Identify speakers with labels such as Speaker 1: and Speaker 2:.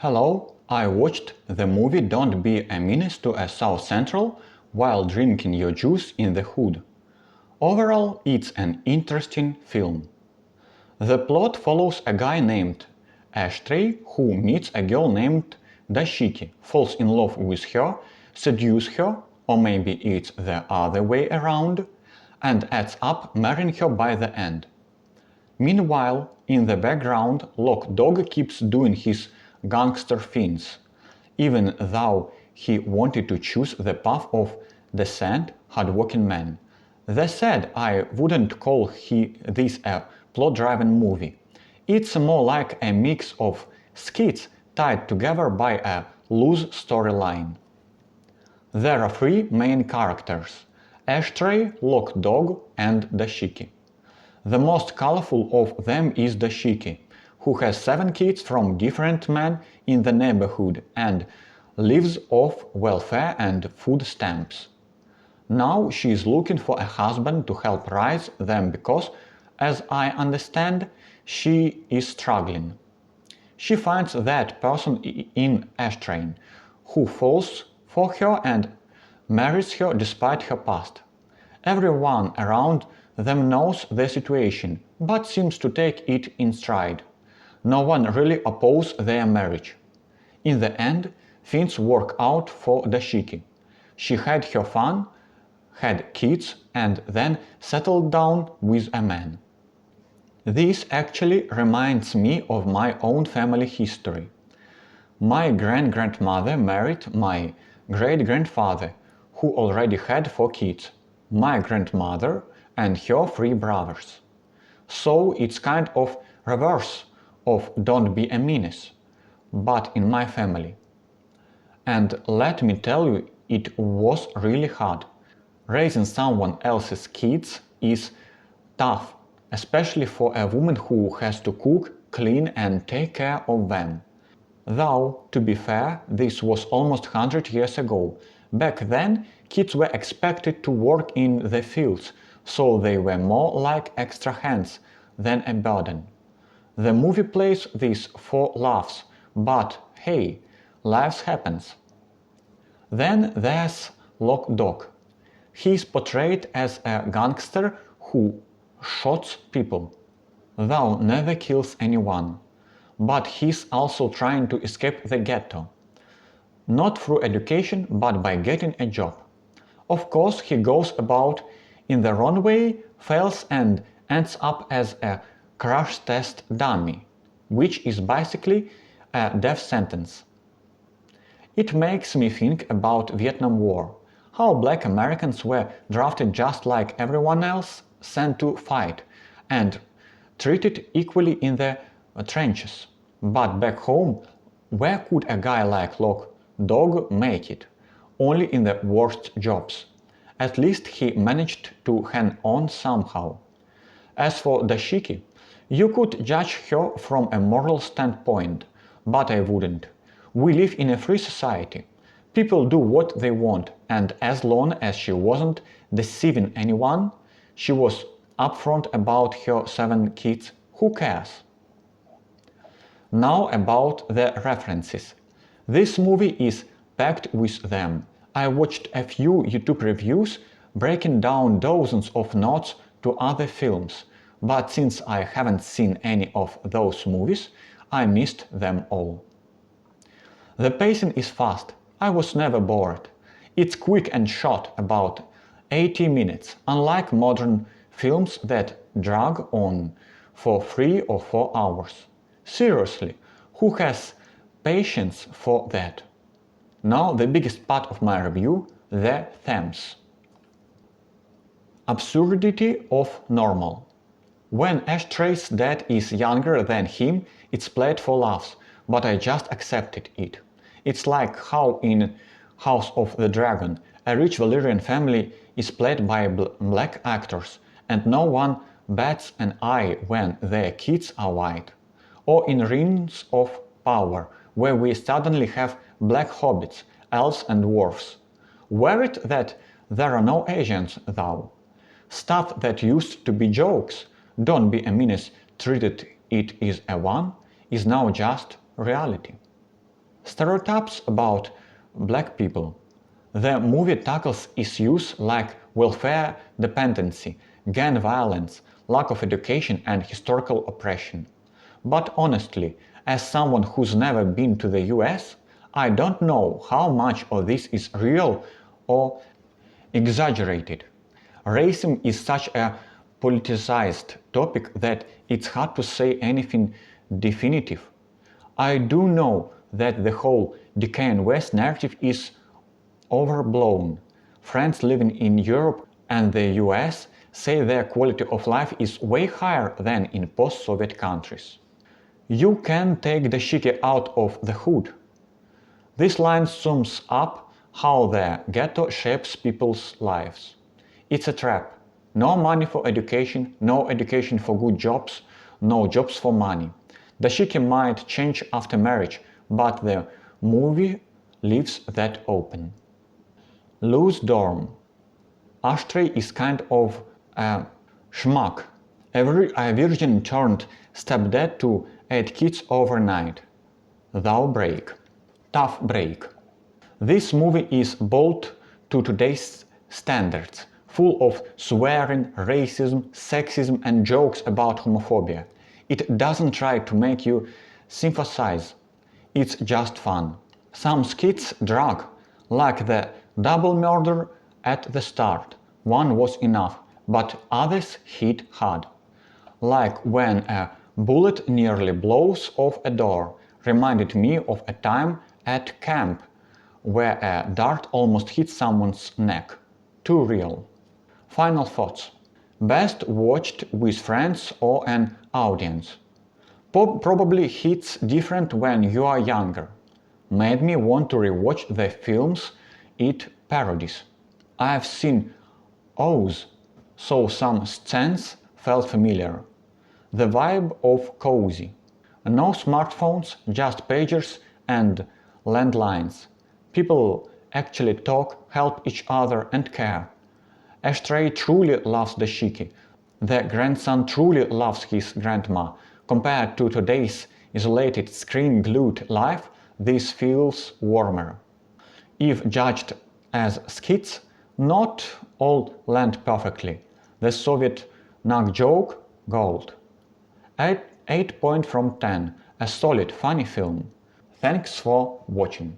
Speaker 1: Hello, I watched the movie Don't Be a Menace to a South Central while drinking your juice in the hood. Overall, it's an interesting film. The plot follows a guy named Ashtray who meets a girl named Dashiki, falls in love with her, seduces her, or maybe it's the other way around, and ends up marrying her by the end. Meanwhile, in the background, Lock Dog keeps doing his gangster things, even though he wanted to choose the path of decent, hardworking man. That said, I wouldn't call this a plot-driven movie. It's more like a mix of skits tied together by a loose storyline. There are three main characters: Ashtray, Lock Dog, and Dashiki. The most colorful of them is Dashiki, who has 7 kids from different men in the neighborhood and lives off welfare and food stamps. Now she is looking for a husband to help raise them because, as I understand, she is struggling. She finds that person in Ashtray, who falls for her and marries her despite her past. Everyone around them knows the situation, but seems to take it in stride. No one really opposes their marriage. In the end, things work out for Dashiki. She had her fun, had kids, and then settled down with a man. This actually reminds me of my own family history. My great-grandmother married my great-grandfather, who already had 4 kids, my grandmother and her 3 brothers. So it's kind of reverse of Don't Be a Menace, but in my family. And let me tell you, it was really hard. Raising someone else's kids is tough, especially for a woman who has to cook, clean and take care of them. Though, to be fair, this was almost 100 years ago. Back then, kids were expected to work in the fields, so they were more like extra hands than a burden. The movie plays this for laughs, but hey, life happens. Then there's Lock Dog. He is portrayed as a gangster who shoots people, though never kills anyone. But he's also trying to escape the ghetto. Not through education, but by getting a job. Of course, he goes about in the wrong way, fails and ends up as a crash test dummy, which is basically a death sentence. It makes me think about Vietnam War, how black Americans were drafted just like everyone else, sent to fight, and treated equally in the trenches. But back home, where could a guy like Lock Dog make it? Only in the worst jobs. At least he managed to hang on somehow. As for Dashiki, you could judge her from a moral standpoint, but I wouldn't. We live in a free society. People do what they want, and as long as she wasn't deceiving anyone, she was upfront about her 7 kids, who cares? Now about the references. This movie is packed with them. I watched a few YouTube reviews breaking down dozens of notes to other films, but since I haven't seen any of those movies, I missed them all. The pacing is fast. I was never bored. It's quick and short, about 80 minutes, unlike modern films that drag on for 3 or 4 hours. Seriously, who has patience for that? Now the biggest part of my review, the themes. Absurdity of normal. When Ashtray's dad is younger than him, it's played for laughs, but I just accepted it. It's like how in House of the Dragon, a rich Valyrian family is played by black actors, and no one bats an eye when their kids are white. Or in Rings of Power, where we suddenly have black hobbits, elves and dwarfs. Worried that there are no Asians, though. Stuff that used to be jokes, Don't Be a Menace treated it as a one, is now just reality. Stereotypes about black people. The movie tackles issues like welfare dependency, gang violence, lack of education, and historical oppression. But honestly, as someone who's never been to the US, I don't know how much of this is real or exaggerated. Racism is such a politicized topic that it's hard to say anything definitive. I do know that the whole decaying West narrative is overblown. Friends living in Europe and the US say their quality of life is way higher than in post-Soviet countries. You can take the shiki out of the hood. This line sums up how the ghetto shapes people's lives. It's a trap. No money for education, no education for good jobs, no jobs for money. The shiki might change after marriage, but the movie leaves that open. Loose dorm. Ashtray is kind of a schmuck. A virgin turned stepdad to 8 kids overnight. Thou break. Tough break. This movie is bold to today's standards, full of swearing, racism, sexism, and jokes about homophobia. It doesn't try to make you sympathize. It's just fun. Some skits drag, like the double murder at the start. One was enough, but others hit hard. Like when a bullet nearly blows off a door, reminded me of a time at camp where a dart almost hit someone's neck. Too real. Final thoughts. Best watched with friends or an audience. Probably hits different when you are younger. Made me want to rewatch the films it parodies. I've seen Oz, so some scenes felt familiar. The vibe of cozy. No smartphones, just pagers and landlines. People actually talk, help each other and care. Ashtray truly loves the shiki. The grandson truly loves his grandma. Compared to today's isolated screen-glued life, this feels warmer. If judged as skits, not all land perfectly. The Soviet nug joke, gold. 8 point from 10, a solid, funny film. Thanks for watching.